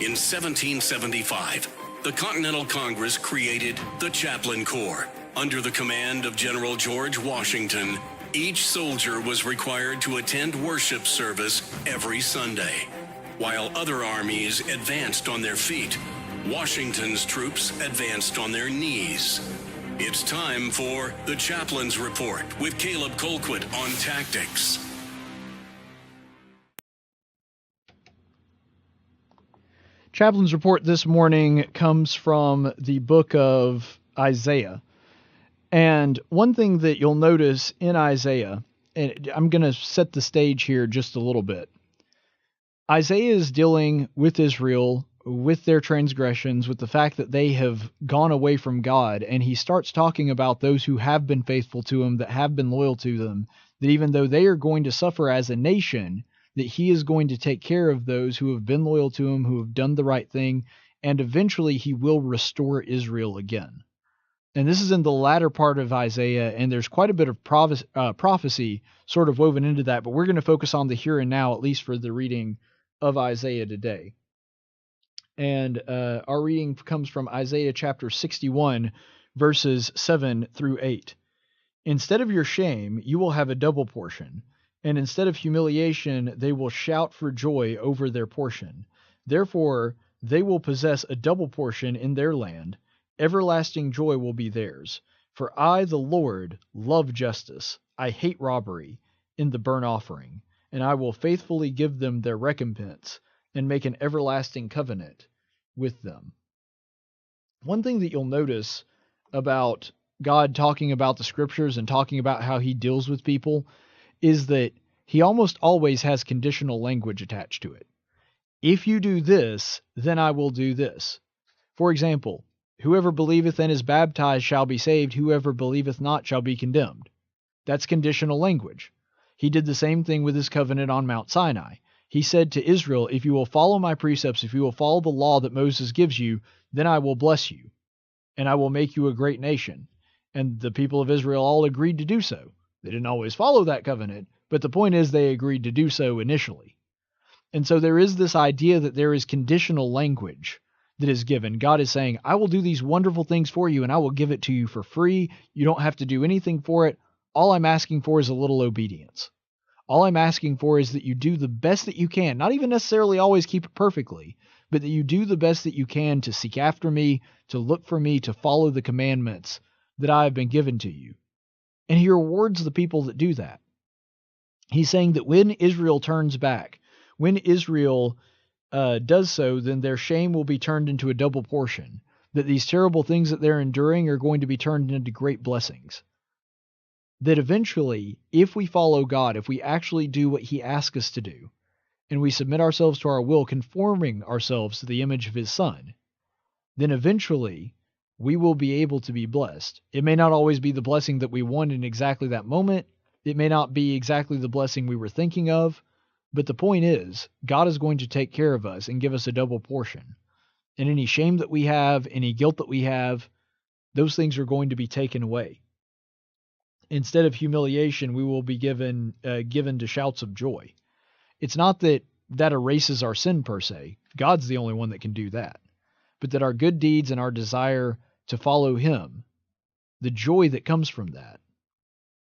In 1775, the Continental Congress created the Chaplain Corps. Under the command of General George Washington, each soldier was required to attend worship service every Sunday. While other armies advanced on their feet, Washington's troops advanced on their knees. It's time for the Chaplains Report with Caleb Colquitt on tactics. Chaplin's Report this morning comes from the book of Isaiah. And one thing that you'll notice in Isaiah, and I'm going to set the stage here just a little bit. Isaiah is dealing with Israel, with their transgressions, with the fact that they have gone away from God, and he starts talking about those who have been faithful to him, that have been loyal to them, that even though they are going to suffer as a nation, that he is going to take care of those who have been loyal to him, who have done the right thing, and eventually he will restore Israel again. And this is in the latter part of Isaiah, and there's quite a bit of prophecy sort of woven into that, but we're going to focus on the here and now, at least for the reading of Isaiah today. And our reading comes from Isaiah chapter 61, verses 7 through 8. Instead of your shame, you will have a double portion, and instead of humiliation, they will shout for joy over their portion. Therefore, they will possess a double portion in their land. Everlasting joy will be theirs. For I, the Lord, love justice. I hate robbery in the burnt offering, and I will faithfully give them their recompense and make an everlasting covenant with them. One thing that you'll notice about God talking about the scriptures and talking about how he deals with people is that he almost always has conditional language attached to it. If you do this, then I will do this. For example, whoever believeth and is baptized shall be saved, whoever believeth not shall be condemned. That's conditional language. He did the same thing with his covenant on Mount Sinai. He said to Israel, if you will follow my precepts, if you will follow the law that Moses gives you, then I will bless you, and I will make you a great nation. And the people of Israel all agreed to do so. They didn't always follow that covenant, but the point is they agreed to do so initially. And so there is this idea that there is conditional language that is given. God is saying, I will do these wonderful things for you, and I will give it to you for free. You don't have to do anything for it. All I'm asking for is a little obedience. All I'm asking for is that you do the best that you can, not even necessarily always keep it perfectly, but that you do the best that you can to seek after me, to look for me, to follow the commandments that I have been given to you. And he rewards the people that do that. He's saying that when Israel turns back, when Israel does so, then their shame will be turned into a double portion, that these terrible things that they're enduring are going to be turned into great blessings. That eventually, if we follow God, if we actually do what he asks us to do, and we submit ourselves to our will, conforming ourselves to the image of his Son, then eventually we will be able to be blessed. It may not always be the blessing that we want in exactly that moment. It may not be exactly the blessing we were thinking of, but the point is, God is going to take care of us and give us a double portion. And any shame that we have, any guilt that we have, those things are going to be taken away. Instead of humiliation, we will be given to shouts of joy. It's not that erases our sin per se. God's the only one that can do that. But that our good deeds and our desire to follow him, the joy that comes from that,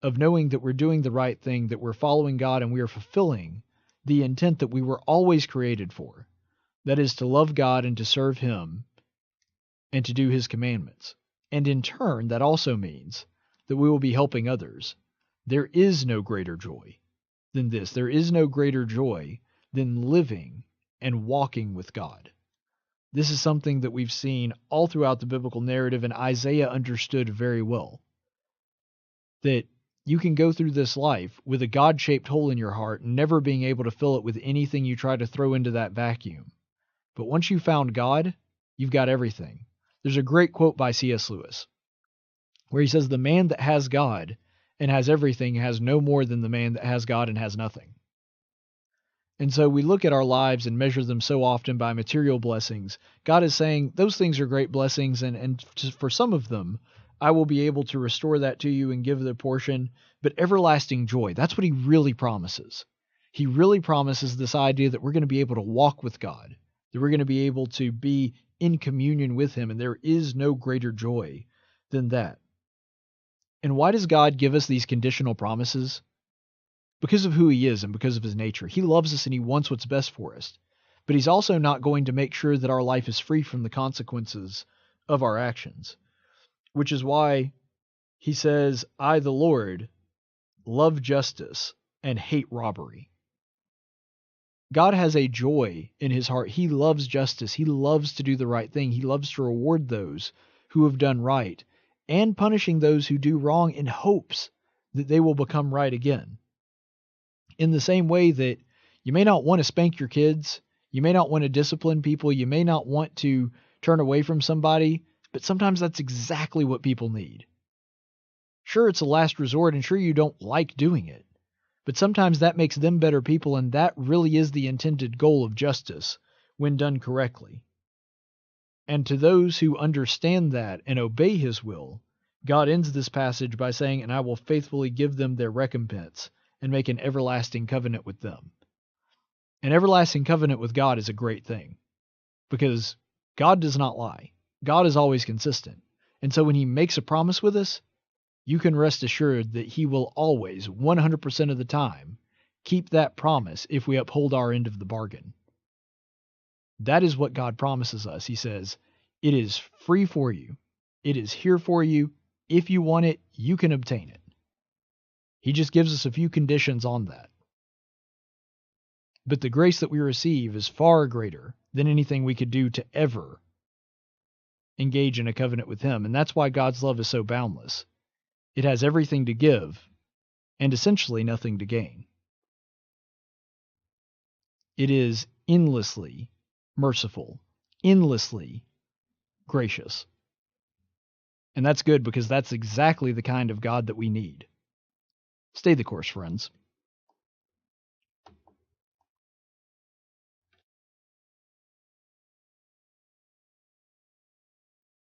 of knowing that we're doing the right thing, that we're following God and we are fulfilling the intent that we were always created for, that is to love God and to serve him and to do his commandments. And in turn, that also means that we will be helping others. There is no greater joy than this. There is no greater joy than living and walking with God. This is something that we've seen all throughout the biblical narrative, and Isaiah understood very well. That you can go through this life with a God-shaped hole in your heart, never being able to fill it with anything you try to throw into that vacuum. But once you've found God, you've got everything. There's a great quote by C.S. Lewis, where he says, the man that has God and has everything has no more than the man that has God and has nothing. And so we look at our lives and measure them so often by material blessings. God is saying, those things are great blessings, and for some of them, I will be able to restore that to you and give the portion, but everlasting joy, that's what he really promises. He really promises this idea that we're going to be able to walk with God, that we're going to be able to be in communion with him, and there is no greater joy than that. And why does God give us these conditional promises? Because of who he is and because of his nature. He loves us and he wants what's best for us. But he's also not going to make sure that our life is free from the consequences of our actions, which is why he says, I, the Lord, love justice and hate robbery. God has a joy in his heart. He loves justice. He loves to do the right thing. He loves to reward those who have done right and punishing those who do wrong in hopes that they will become right again. In the same way that you may not want to spank your kids, you may not want to discipline people, you may not want to turn away from somebody, but sometimes that's exactly what people need. Sure, it's a last resort, and sure, you don't like doing it, but sometimes that makes them better people, and that really is the intended goal of justice when done correctly. And to those who understand that and obey his will, God ends this passage by saying, and I will faithfully give them their recompense and make an everlasting covenant with them. An everlasting covenant with God is a great thing because God does not lie. God is always consistent. And so when he makes a promise with us, you can rest assured that he will always, 100% of the time, keep that promise if we uphold our end of the bargain. That is what God promises us. He says, it is free for you. It is here for you. If you want it, you can obtain it. He just gives us a few conditions on that. But the grace that we receive is far greater than anything we could do to ever engage in a covenant with him. And that's why God's love is so boundless. It has everything to give and essentially nothing to gain. It is endlessly merciful, endlessly gracious. And that's good because that's exactly the kind of God that we need. Stay the course, friends.